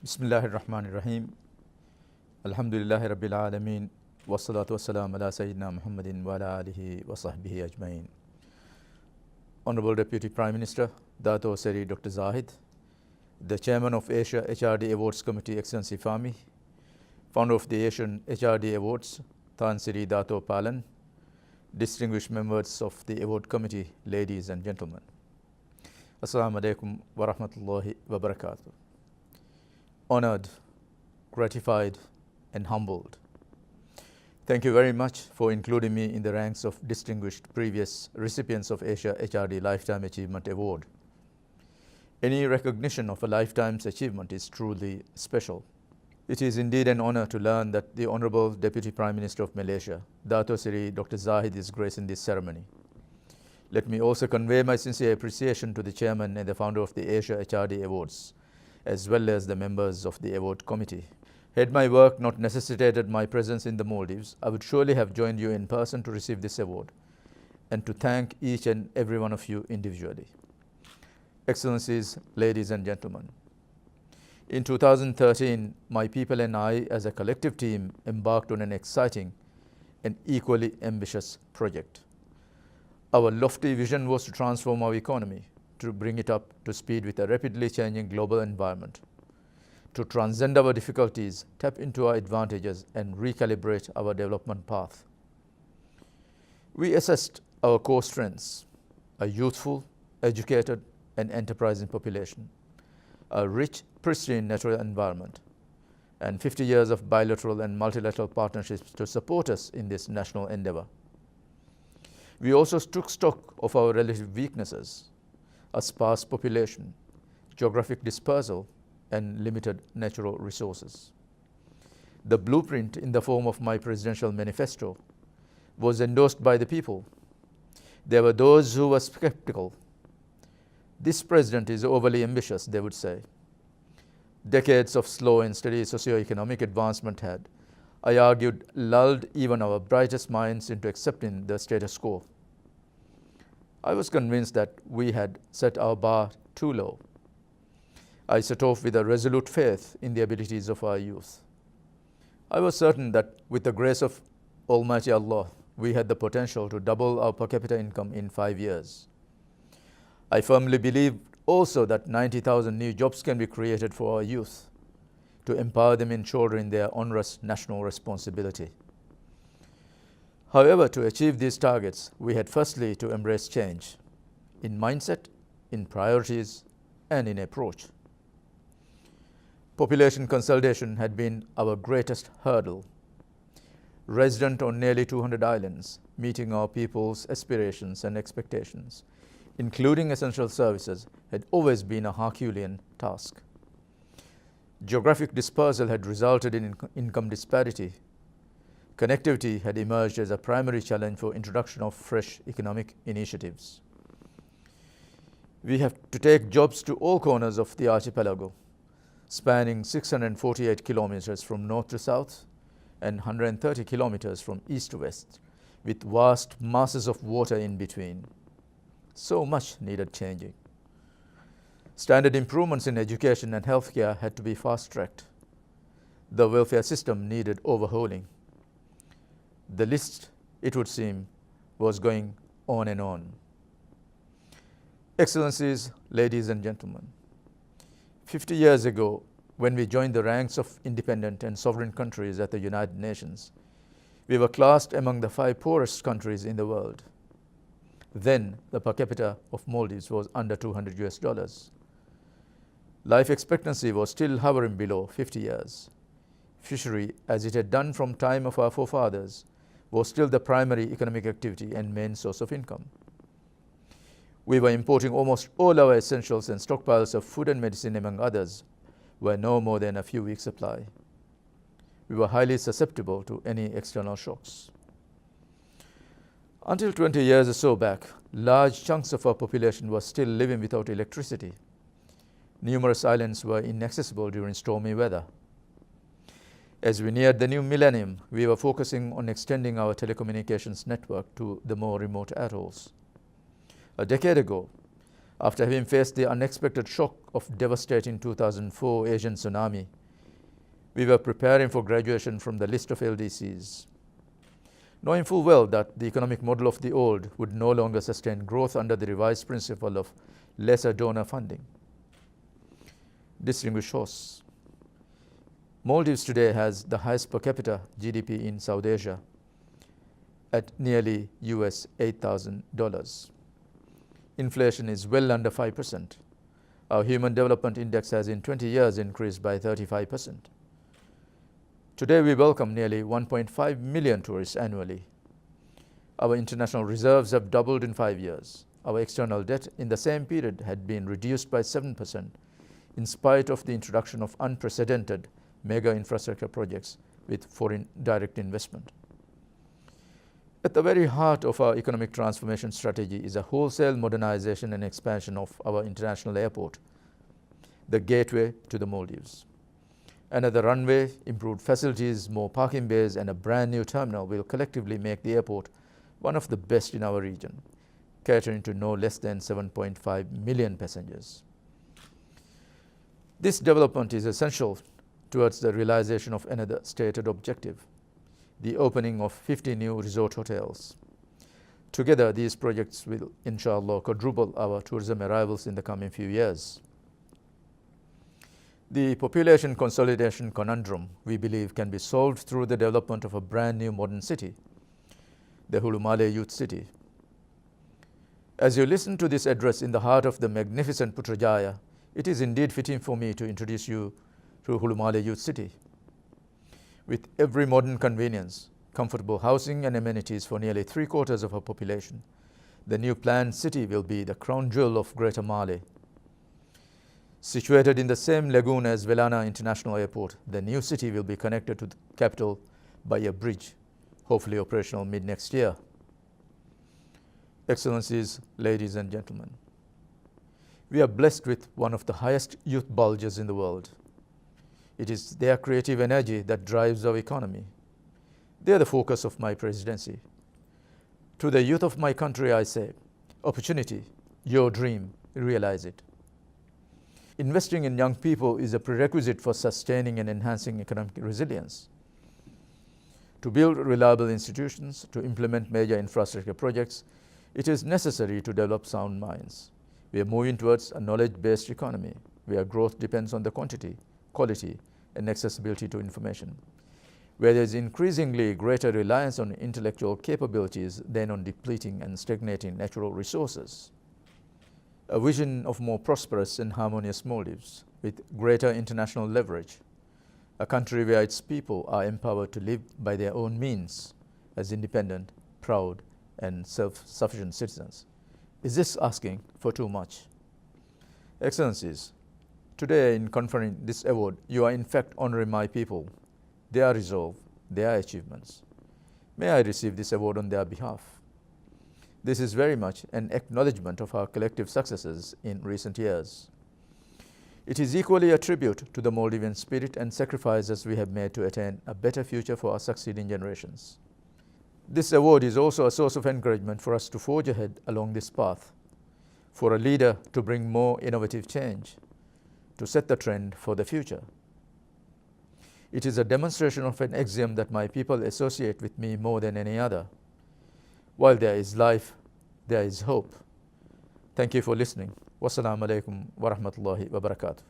Bismillahir Rahmanir Rahim. Alhamdulillahi Rabbil Alameen. Wassalatu wassalam ala Sayyidina Muhammadin wa ala alihi wa sahbihi ajmain. Honorable Deputy Prime Minister, Dato Seri Dr. Zahid, the Chairman of Asia HRD Awards Committee, Excellency Fahmi, Founder of the Asian HRD Awards, Tan Sri Dato Palan, distinguished members of the Award Committee, ladies and gentlemen. Assalamu alaikum wa rahmatullahi wa barakatuh. Honored, gratified, and humbled. Thank you very much for including me in the ranks of distinguished previous recipients of Asia HRD Lifetime Achievement Award. Any recognition of a lifetime's achievement is truly special. It is indeed an honor to learn that the Honorable Deputy Prime Minister of Malaysia, Dato Seri Dr. Zahid, is gracing this ceremony. Let me also convey my sincere appreciation to the Chairman and the Founder of the Asia HRD Awards, as well as the members of the Award Committee. Had my work not necessitated my presence in the Maldives, I would surely have joined you in person to receive this award and to thank each and every one of you individually. Excellencies, ladies and gentlemen, in 2013, my people and I, as a collective team, embarked on an exciting and equally ambitious project. Our lofty vision was to transform our economy, to bring it up to speed with a rapidly changing global environment, to transcend our difficulties, tap into our advantages, and recalibrate our development path. We assessed our core strengths: a youthful, educated, and enterprising population, a rich, pristine natural environment, and 50 years of bilateral and multilateral partnerships to support us in this national endeavor. We also took stock of our relative weaknesses: a sparse population, geographic dispersal, and limited natural resources. The blueprint in the form of my presidential manifesto was endorsed by the people. There were those who were skeptical. This president is overly ambitious, they would say. Decades of slow and steady socio-economic advancement had, I argued, lulled even our brightest minds into accepting the status quo. I was convinced that we had set our bar too low. I set off with a resolute faith in the abilities of our youth. I was certain that with the grace of Almighty Allah, we had the potential to double our per capita income in 5 years. I firmly believed also that 90,000 new jobs can be created for our youth to empower them in shouldering their onerous national responsibility. However, to achieve these targets, we had firstly to embrace change in mindset, in priorities, and in approach. Population consolidation had been our greatest hurdle. Resident on nearly 200 islands, meeting our people's aspirations and expectations, including essential services, had always been a Herculean task. Geographic dispersal had resulted in income disparity. Connectivity had emerged as a primary challenge for introduction of fresh economic initiatives. We have to take jobs to all corners of the archipelago, spanning 648 kilometers from north to south and 130 kilometers from east to west, with vast masses of water in between. So much needed changing. Standard improvements in education and healthcare had to be fast-tracked. The welfare system needed overhauling. The list, it would seem, was going on and on. Excellencies, ladies and gentlemen, 50 years ago, when we joined the ranks of independent and sovereign countries at the United Nations, we were classed among the 5 poorest countries in the world. Then, the per capita of Maldives was under $200. Life expectancy was still hovering below 50 years. Fishery, as it had done from time of our forefathers, was still the primary economic activity and main source of income. We were importing almost all our essentials, and stockpiles of food and medicine, among others, were no more than a few weeks' supply. We were highly susceptible to any external shocks. Until 20 years or so back, large chunks of our population were still living without electricity. Numerous islands were inaccessible during stormy weather. As we neared the new millennium, we were focusing on extending our telecommunications network to the more remote atolls. A decade ago, After having faced the unexpected shock of devastating 2004 Asian tsunami, we were preparing for graduation from the list of LDCs, knowing full well that the economic model of the old would no longer sustain growth under the revised principle of lesser donor funding. Distinguished hosts, Maldives today has the highest per capita GDP in South Asia at nearly US $8,000. Inflation is well under 5%. Our Human Development Index has in 20 years increased by 35%. Today we welcome nearly 1.5 million tourists annually. Our international reserves have doubled in 5 years. Our external debt in the same period had been reduced by 7% in spite of the introduction of unprecedented mega infrastructure projects with foreign direct investment. At the very heart of our economic transformation strategy is a wholesale modernization and expansion of our international airport, the gateway to the Maldives. Another runway, improved facilities, more parking bays, and a brand new terminal will collectively make the airport one of the best in our region, catering to no less than 7.5 million passengers. This development is essential towards the realization of another stated objective, the opening of 50 new resort hotels. Together, these projects will, inshallah, quadruple our tourism arrivals in the coming few years. The population consolidation conundrum, we believe, can be solved through the development of a brand new modern city, the Hulumale Youth City. As you listen to this address in the heart of the magnificent Putrajaya, it is indeed fitting for me to introduce you to Hulumale Youth City. With every modern convenience, comfortable housing and amenities for nearly 3/4 of our population, the new planned city will be the crown jewel of Greater Male. Situated in the same lagoon as Velana International Airport, the new city will be connected to the capital by a bridge, hopefully operational mid-next year. Excellencies, ladies and gentlemen, we are blessed with one of the highest youth bulges in the world. It is their creative energy that drives our economy. They are the focus of my presidency. To the youth of my country, I say, opportunity, your dream, realize it. Investing in young people is a prerequisite for sustaining and enhancing economic resilience. To build reliable institutions, to implement major infrastructure projects, it is necessary to develop sound minds. We are moving towards a knowledge-based economy, where growth depends on the quantity, quality, and accessibility to information, where there is increasingly greater reliance on intellectual capabilities than on depleting and stagnating natural resources. A vision of more prosperous and harmonious Maldives with greater international leverage, a country where its people are empowered to live by their own means as independent, proud, and self-sufficient citizens. Is this asking for too much? Excellencies, today in conferring this award, you are in fact honoring my people, their resolve, their achievements. May I receive this award on their behalf? This is very much an acknowledgement of our collective successes in recent years. It is equally a tribute to the Maldivian spirit and sacrifices we have made to attain a better future for our succeeding generations. This award is also a source of encouragement for us to forge ahead along this path, for a leader to bring more innovative change, to set the trend for the future. It is a demonstration of an axiom that my people associate with me more than any other. While there is life, there is hope. Thank you for listening. Wassalamu alaikum wa rahmatullahi wa barakatuh.